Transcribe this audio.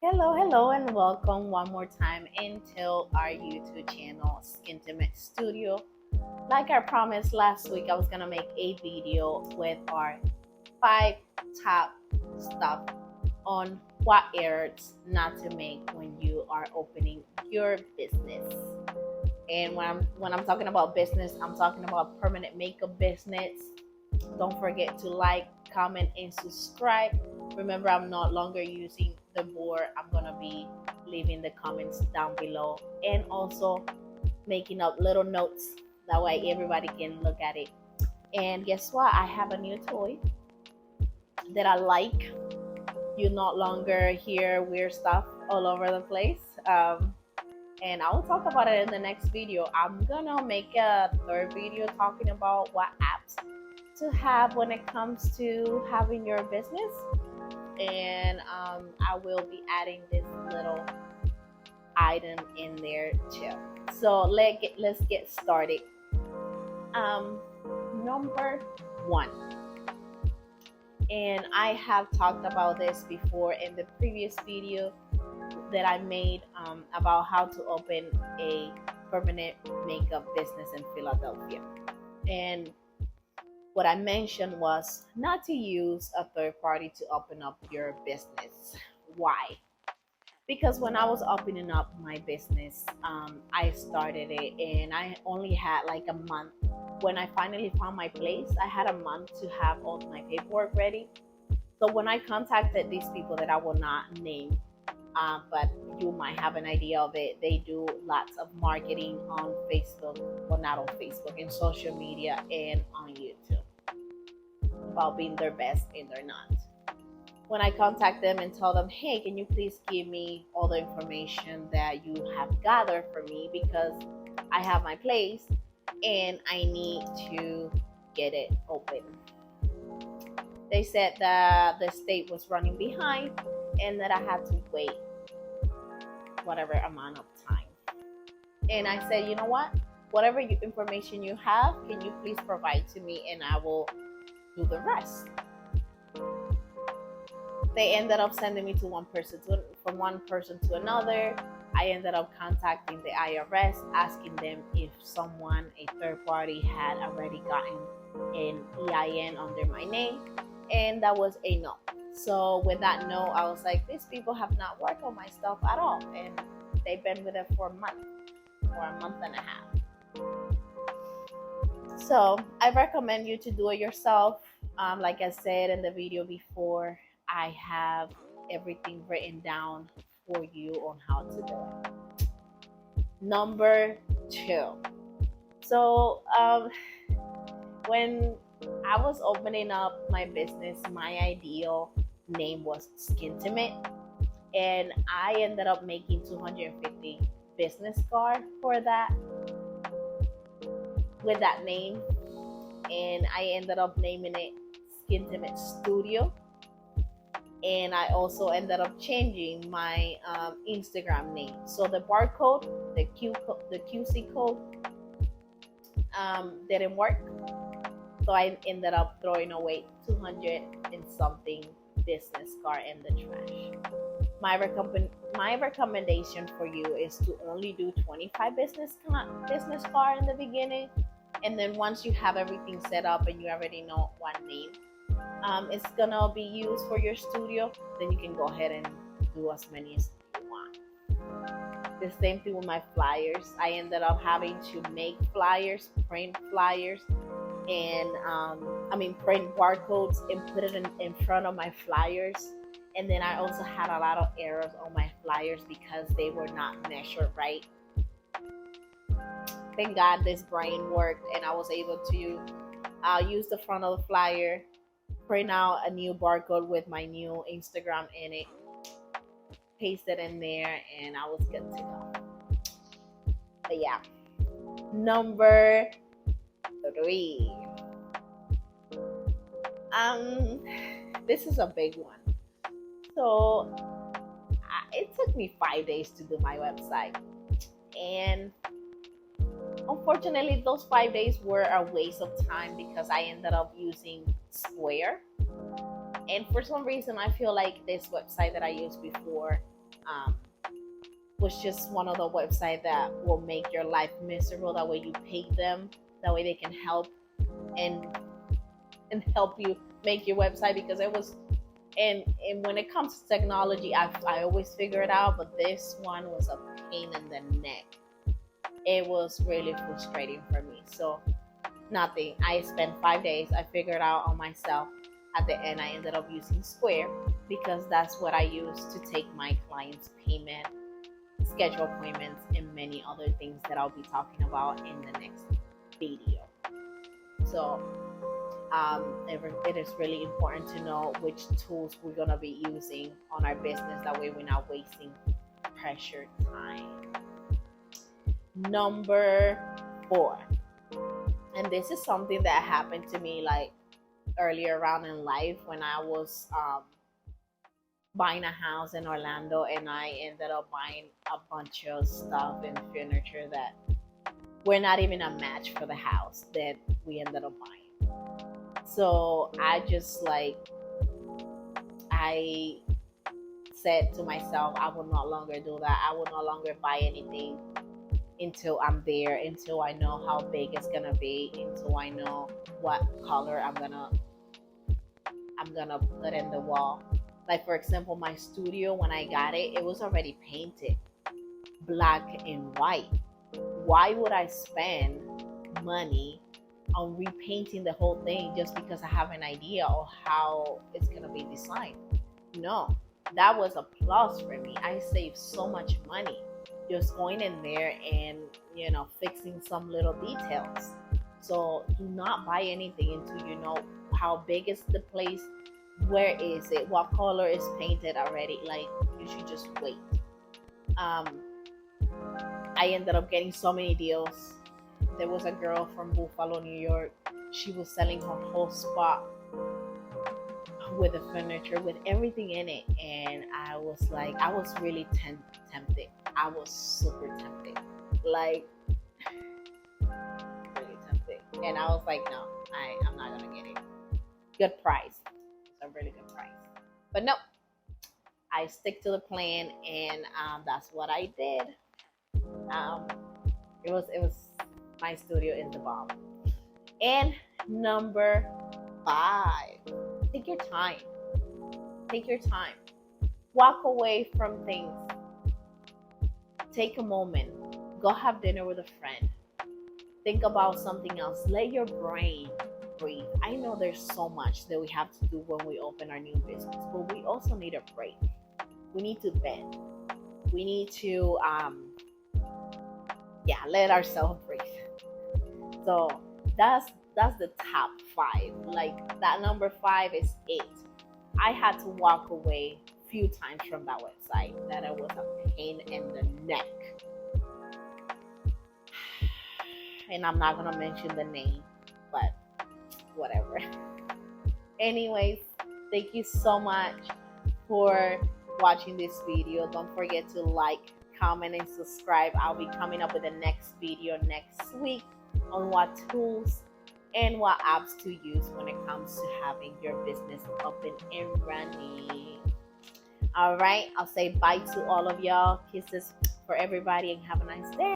Hello, and welcome one more time into our YouTube channel, Skintimate Studio. Like I promised last week, I was gonna make a video with our 5 top stuff on what errors not to make when you are opening your business. And when I'm talking about business, I'm talking about permanent makeup business. Don't forget to like, comment, and subscribe. Remember, I'm no longer using the board. I'm gonna be leaving the comments down below and also making up little notes. That way everybody can look at it. And guess what? I have a new toy that I like. You no longer hear weird stuff all over the place. And I will talk about it in the next video. I'm gonna make a third video talking about what apps to have when it comes to having your business. And I will be adding this little item in there too. So let's get started. Number 1, and I have talked about this before in the previous video that I made about how to open a permanent makeup business in Philadelphia. And what I mentioned was not to use a third party to open up your business. Why? Because when I was opening up my business, I started it and I only had like a month. When I finally found my place, I had a month to have all my paperwork ready. So when I contacted these people that I will not name, but you might have an idea of it, they do lots of marketing on Facebook, well, not on Facebook, in social media and on YouTube about being their best and they're not. When I contact them and tell them, hey, can you please give me all the information that you have gathered for me because I have my place and I need to get it open. They said that the state was running behind and that I had to wait whatever amount of time. And I said, you know what? Whatever information you have, can you please provide to me and I will do the rest. They ended up sending me from one person to another. I ended up contacting the IRS, asking them if someone, a third party, had already gotten an EIN under my name, and that was a no. So with that no, I was like, these people have not worked on my stuff at all, and they've been with it for a month or a month and a half. So I recommend you to do it yourself. Like I said in the video before, I have everything written down for you on how to do it. Number 2. So when I was opening up my business, my ideal name was Skintimate, and I ended up making 250 business cards for that with that name, and I ended up naming it Skintimate Studio. And I also ended up changing my Instagram name. So the barcode, the QC code, didn't work. So I ended up throwing away 200 and something business card in the trash. My recommendation for you is to only do 25 business card in the beginning, and then once you have everything set up and you already know what name it's gonna be used for your studio, then you can go ahead and do as many as you want. The same thing with my flyers. I ended up having to make flyers, print flyers, and print barcodes and put it in front of my flyers. And then I also had a lot of errors on my flyers because they were not measured right. Thank God this brain worked and I was able to use the front of the flyer, print out a new barcode with my new Instagram in it, paste it in there, and I was good to go. But yeah. Number 3. This is a big one. So it took me 5 days to do my website, and unfortunately those 5 days were a waste of time because I ended up using Square, and for some reason I feel like this website that I used before was just one of the websites that will make your life miserable. That way you pay them. That way they can help and help you make your website, because it was and when it comes to technology, I always figure it out, but this one was a pain in the neck. It was really frustrating for me. So nothing. I spent 5 days. I figured out on myself. At the end, I ended up using Square, because that's what I use to take my clients' payment, schedule appointments, and many other things that I'll be talking about in the next video. So it is really important to know which tools we're going to be using on our business. That way we're not wasting pressure time. Number 4, and this is something that happened to me like earlier around in life, when I was buying a house in Orlando, and I ended up buying a bunch of stuff and furniture that were not even a match for the house that we ended up buying. So I said to myself, I will no longer do that. I will no longer buy anything until I'm there, until I know how big it's gonna be, until I know what color I'm gonna put in the wall. Like, for example, my studio, when I got it, it was already painted black and white. Why would I spend money on repainting the whole thing just because I have an idea of how it's gonna be designed? No, that was a plus for me. I saved so much money just going in there and fixing some little details. So do not buy anything until you know how big is the place, where is it, what color is painted already. Like, you should just wait. I ended up getting so many deals. There was a girl from Buffalo, New York. She was selling her whole spot with the furniture, with everything in it. And I was really tempted. I was super tempted. Like, really tempted. And I was like, no, I'm not going to get it. Good price. It's a really good price. But no, I stick to the plan, and that's what I did. It was my studio is the bomb. And number 5, take your time. Take your time. Walk away from things. Take a moment. Go have dinner with a friend. Think about something else. Let your brain breathe. I know there's so much that we have to do when we open our new business, but we also need a break. We need to bend. We need to let ourselves breathe. So that's the top 5. Like, that number 5 is it. I had to walk away a few times from that website, that it was a pain in the neck. And I'm not gonna mention the name, but whatever. Anyways, thank you so much for watching this video. Don't forget to like, comment, and subscribe. I'll be coming up with the next video next week on what tools and what apps to use when it comes to having your business up and running. All right, I'll say bye to all of y'all. Kisses for everybody, and have a nice day.